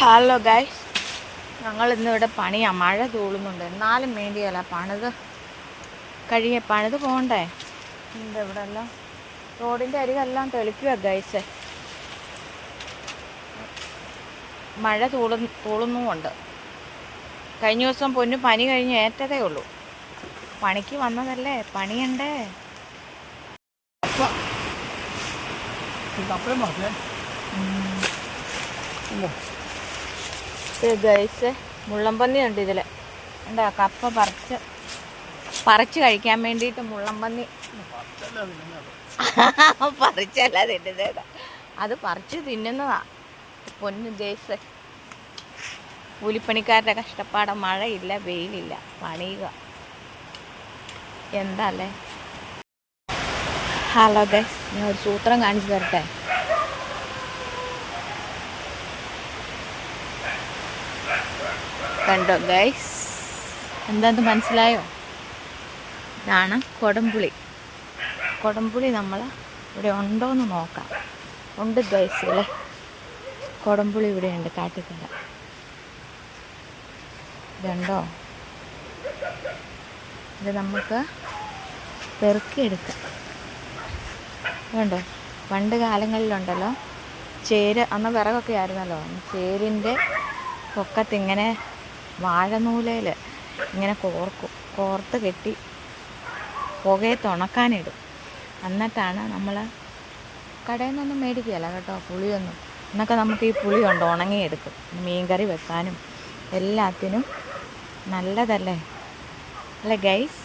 Hello guys, ഞങ്ങൾ ഇന്നിവിടെ പണിയാണ്. മഴ തൂളുന്നുണ്ട്, എന്നാലും വേണ്ടിയല്ല പണിത് പോകണ്ടേ. ഇവിടെ എല്ലാം റോഡിൻ്റെ അരികെല്ലാം തെളിക്കുക ഗൈസ്. മഴ തൂളുന്നുമുണ്ട്. കഴിഞ്ഞ ദിവസം പൊന്നു പനി കഴിഞ്ഞ് ഏറ്റതേ ഉള്ളൂ. പണിക്ക് വന്നതല്ലേ, പണിയണ്ടേ. ഗൈസ്, മുള്ളംപന്നി ഉണ്ട് ഇതിൽ. എന്താ കപ്പ പറിച്ച് കഴിക്കാൻ വേണ്ടിയിട്ട് മുള്ളംപന്നി പറിച്ചല്ല തിന്നുന്നത്, അത് പറിച്ച് തിന്നുന്നതാ. പൊന്നു ഗൈസ്, കൂലിപ്പണിക്കാരുടെ കഷ്ടപ്പാട്. മഴയില്ല, വെയിലില്ല, പണിയുക. എന്താ അല്ലേ. ഹലോ ഗൈസ്, ഞാൻ ഒരു സൂത്രം കാണിച്ചു തരട്ടെ. കണ്ടോ ഗൈസ്, എന്താന്ന് മനസ്സിലായോ? ഇതാണ് കൊടംപുളി. കൊടംപുളി നമ്മൾ ഇവിടെ ഉണ്ടോയെന്ന് നോക്കാം. ഉണ്ട് ഗൈസ്, അല്ലേ. കൊടംപുളി ഇവിടെ ഉണ്ട്, കാട്ടിത്തരാം. ഇതുണ്ടോ? ഇത് നമുക്ക് പെറുക്കിയെടുക്കാം. കണ്ടോ, പണ്ട് കാലങ്ങളിലുണ്ടല്ലോ, അന്ന് വിറകൊക്കെ ആയിരുന്നല്ലോ, ചേരിൻ്റെ പൊക്കത്തിങ്ങനെ വാഴനൂലയിൽ ഇങ്ങനെ കോർത്ത് കെട്ടി പുകയത്ത് ഉണക്കാനിടും. എന്നിട്ടാണ് നമ്മൾ കടയിൽ നിന്നൊന്നും മേടിക്കുകയല്ല കേട്ടോ, പുളിയൊന്നും. എന്നൊക്കെ നമുക്ക് ഈ പുളിയുണ്ട്, ഉണങ്ങിയെടുക്കും. മീൻകറി വെക്കാനും എല്ലാത്തിനും നല്ലതല്ലേ അല്ലേ ഗൈസ്.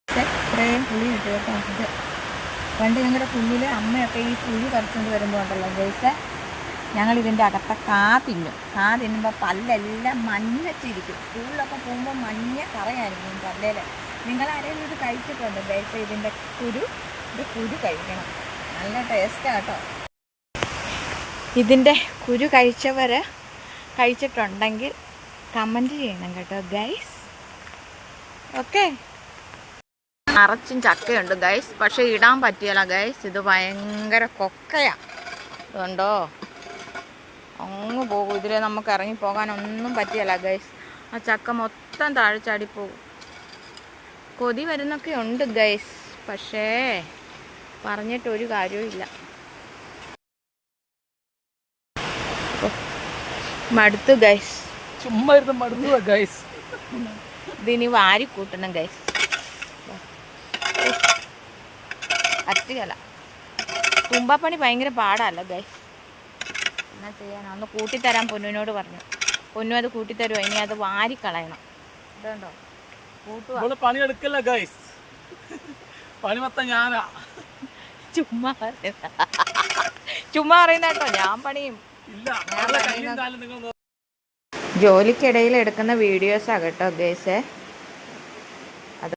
ഇത്രയും പുളി ഇട്ട് കേട്ടോ. ഇത് പണ്ട് ഞങ്ങളുടെ കുഞ്ഞിൽ അമ്മയൊക്കെ ഈ പുളി പറിച്ചുകൊണ്ട് വരുമ്പോൾ ഉണ്ടല്ലോ ഗൈസ്, ഞങ്ങളിതിൻ്റെ അകത്തെ കാ തിന്നുമ്പോൾ പല്ലെല്ലാം മഞ്ഞച്ചിരിക്കും. സ്കൂളിലൊക്കെ പോകുമ്പോൾ മഞ്ഞ കറയായിരിക്കും പല്ലേൽ. നിങ്ങളാരെങ്കിലും ഇത് കഴിച്ചിട്ടുണ്ട് ഗൈസ്? ഇതിൻ്റെ കുരു കഴിക്കണം, നല്ല ടേസ്റ്റാണ് കേട്ടോ. ഇതിൻ്റെ കുരു കഴിച്ചിട്ടുണ്ടെങ്കിൽ കമൻറ്റ് ചെയ്യണം കേട്ടോ ഗൈസ്. ഓക്കെ. നിറച്ചും ചക്കയുണ്ട് ഗൈസ്, പക്ഷേ ഇടാൻ പറ്റിയല്ല ഗൈസ്. ഇത് ഭയങ്കര കൊക്കയാണ്. ഇതുണ്ടോ, അങ്ങ് പോകും. ഇതിൽ നമുക്ക് ഇറങ്ങിപ്പോകാനൊന്നും പറ്റിയല്ല ഗൈസ്. ആ ചക്ക മൊത്തം താഴെ ചാടിപ്പോകും. കൊതി വരുന്നൊക്കെ ഉണ്ട് ഗൈസ്, പക്ഷേ പറഞ്ഞിട്ടൊരു കാര്യവുമില്ല. മടുത്തു ഗൈസ്, ചുമ്മാ മടുത്തു ഗൈസ്. ഇതിനി വാരി കൂട്ടണം ഗൈസ്. പറ്റുകയല്ല, തുമ്പപ്പണി ഭയങ്കര പാടല്ല ഗൈസ്. എന്നാ ചെയ്യാനാ, ഒന്ന് കൂട്ടിത്തരാൻ പൊന്നുവിനോട് പറഞ്ഞു. പൊന്നു അത് കൂട്ടിത്തരുമോ? ഇനി അത് വാരിക്കളയണം. ഇതുണ്ടോ, പണിയെടുക്കല്ല ഗൈസ്, പണി മൊത്തം ഞാനാ. ചുമ്മാ പറയുന്ന കേട്ടോ, ഞാൻ പണിയും. ജോലിക്കിടയിൽ എടുക്കുന്ന വീഡിയോസാണ് കേട്ടോ ഗൈസേ.